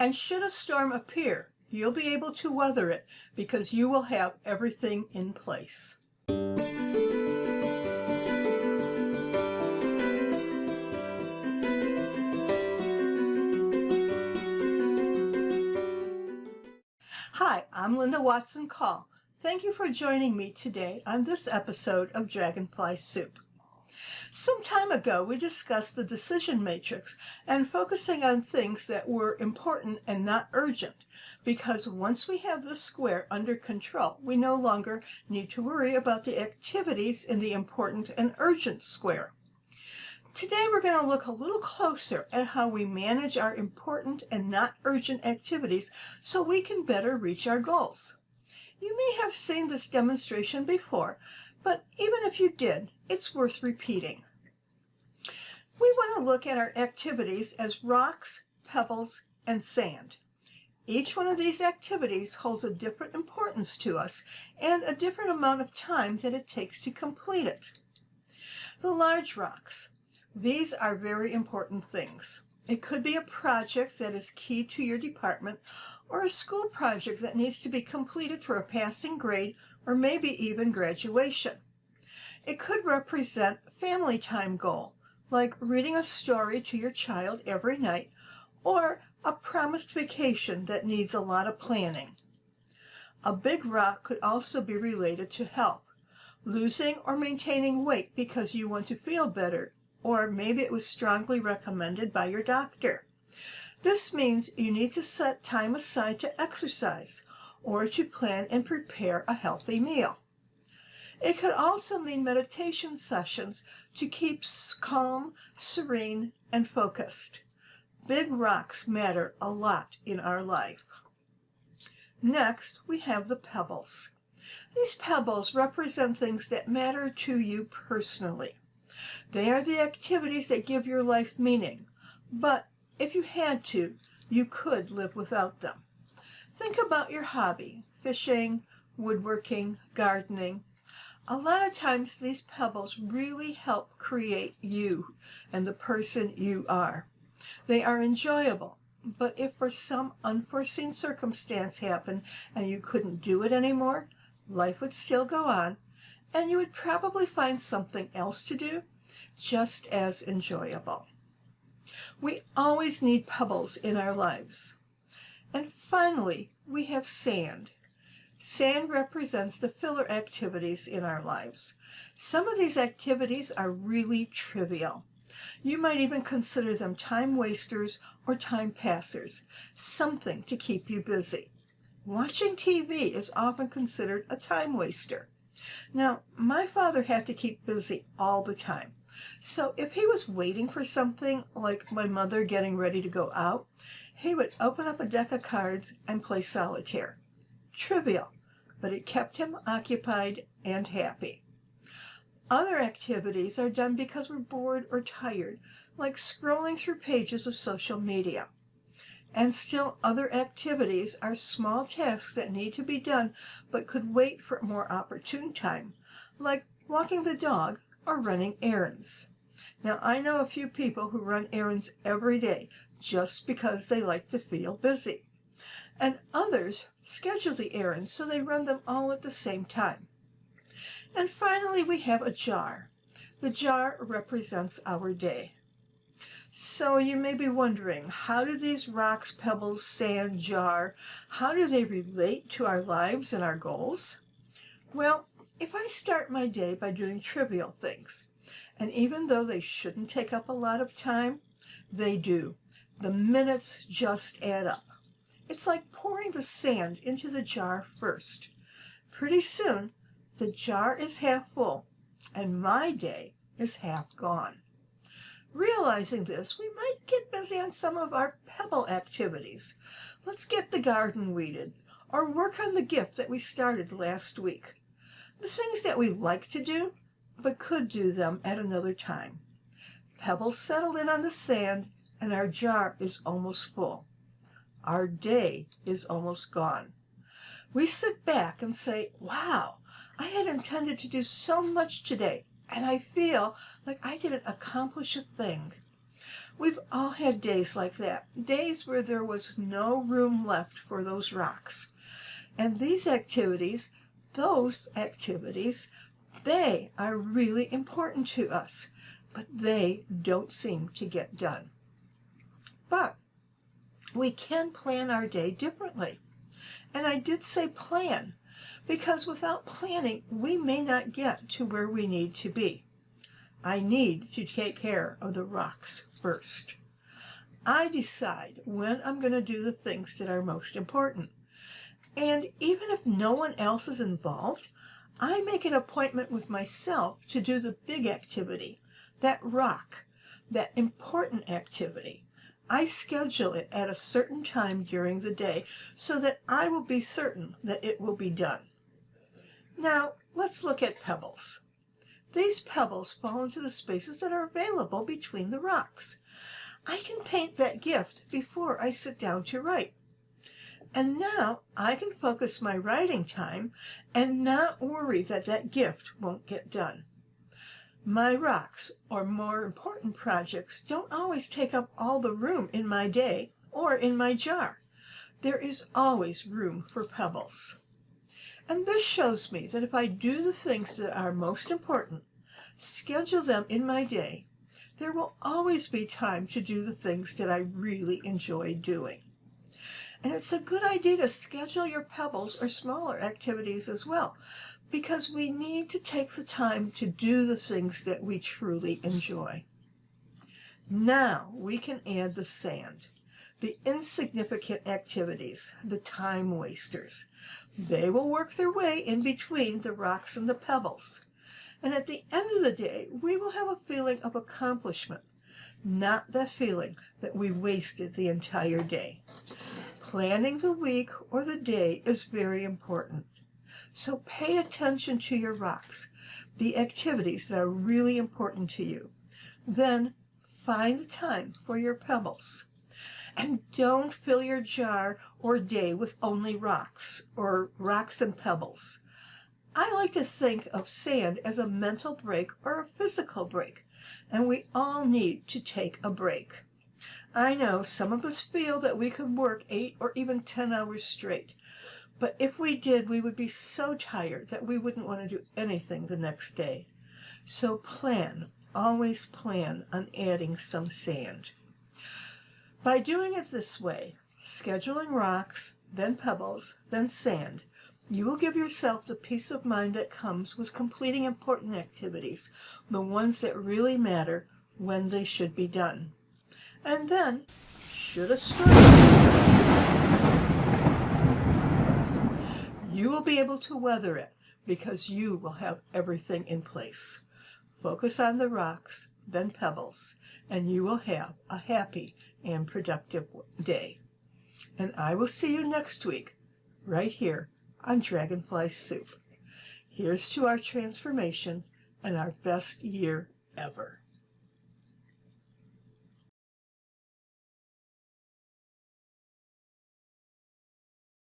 And should a storm appear, you'll be able to weather it because you will have everything in place. Hi, I'm Linda Watson-Call. Thank you for joining me today on this episode of Dragonfly Soup. Some time ago, we discussed the decision matrix and focusing on things that were important and not urgent, because once we have the square under control, we no longer need to worry about the activities in the important and urgent square. Today, we're going to look a little closer at how we manage our important and not urgent activities so we can better reach our goals. You may have seen this demonstration before, but even if you did, it's worth repeating. We want to look at our activities as rocks, pebbles, and sand. Each one of these activities holds a different importance to us and a different amount of time that it takes to complete it. The large rocks. These are very important things. It could be a project that is key to your department or a school project that needs to be completed for a passing grade or maybe even graduation. It could represent a family time goal, like reading a story to your child every night, or a promised vacation that needs a lot of planning. A big rock could also be related to health, losing or maintaining weight because you want to feel better, or maybe it was strongly recommended by your doctor. This means you need to set time aside to exercise or to plan and prepare a healthy meal. It could also mean meditation sessions to keep calm, serene, and focused. Big rocks matter a lot in our life. Next, we have the pebbles. These pebbles represent things that matter to you personally. They are the activities that give your life meaning, but if you had to, you could live without them. Think about your hobby, fishing, woodworking, gardening. A lot of times these pebbles really help create you and the person you are. They are enjoyable, but if for some unforeseen circumstance happened and you couldn't do it anymore, life would still go on, and you would probably find something else to do just as enjoyable. We always need pebbles in our lives. And finally, we have sand. Sand represents the filler activities in our lives. Some of these activities are really trivial. You might even consider them time wasters or time passers, something to keep you busy. Watching TV is often considered a time waster. Now, my father had to keep busy all the time. So if he was waiting for something, like my mother getting ready to go out, he would open up a deck of cards and play solitaire. Trivial, but it kept him occupied and happy. Other activities are done because we're bored or tired, like scrolling through pages of social media. And still other activities are small tasks that need to be done but could wait for a more opportune time, like walking the dog or running errands. Now, I know a few people who run errands every day just because they like to feel busy. And others schedule the errands so they run them all at the same time. And finally, we have a jar. The jar represents our day. So you may be wondering, how do these rocks, pebbles, sand, jar, how do they relate to our lives and our goals? Well, if I start my day by doing trivial things, and even though they shouldn't take up a lot of time, they do. The minutes just add up. It's like pouring the sand into the jar first. Pretty soon, the jar is half full, and my day is half gone. Realizing this, we might get busy on some of our pebble activities. Let's get the garden weeded, or work on the gift that we started last week. The things that we like to do, but could do them at another time. Pebbles settle in on the sand, and our jar is almost full. Our day is almost gone. We sit back and say, wow, I had intended to do so much today, and I feel like I didn't accomplish a thing. We've all had days like that, days where there was no room left for those rocks. And those activities, they are really important to us, but they don't seem to get done. But we can plan our day differently. And I did say plan, because without planning, we may not get to where we need to be. I need to take care of the rocks first. I decide when I'm going to do the things that are most important. And even if no one else is involved, I make an appointment with myself to do the big activity, that rock, that important activity. I schedule it at a certain time during the day so that I will be certain that it will be done. Now, let's look at pebbles. These pebbles fall into the spaces that are available between the rocks. I can paint that gift before I sit down to write. And now I can focus my writing time and not worry that that gift won't get done. My rocks, or more important projects, don't always take up all the room in my day or in my jar. There is always room for pebbles. And this shows me that if I do the things that are most important, schedule them in my day, there will always be time to do the things that I really enjoy doing. And it's a good idea to schedule your pebbles or smaller activities as well, because we need to take the time to do the things that we truly enjoy. Now we can add the sand, the insignificant activities, the time wasters. They will work their way in between the rocks and the pebbles. And at the end of the day, we will have a feeling of accomplishment, not the feeling that we wasted the entire day. Planning the week or the day is very important. So pay attention to your rocks, the activities that are really important to you. Then find time for your pebbles. And don't fill your jar or day with only rocks or rocks and pebbles. I like to think of sand as a mental break or a physical break, and we all need to take a break. I know some of us feel that we could work 8 or even 10 hours straight, but if we did, we would be so tired that we wouldn't want to do anything the next day. So always plan on adding some sand. By doing it this way, scheduling rocks, then pebbles, then sand, you will give yourself the peace of mind that comes with completing important activities, the ones that really matter when they should be done. And then, should a storm, you will be able to weather it because you will have everything in place. Focus on the rocks, then pebbles, and you will have a happy and productive day. And I will see you next week, right here on Dragonfly Soup. Here's to our transformation and our best year ever.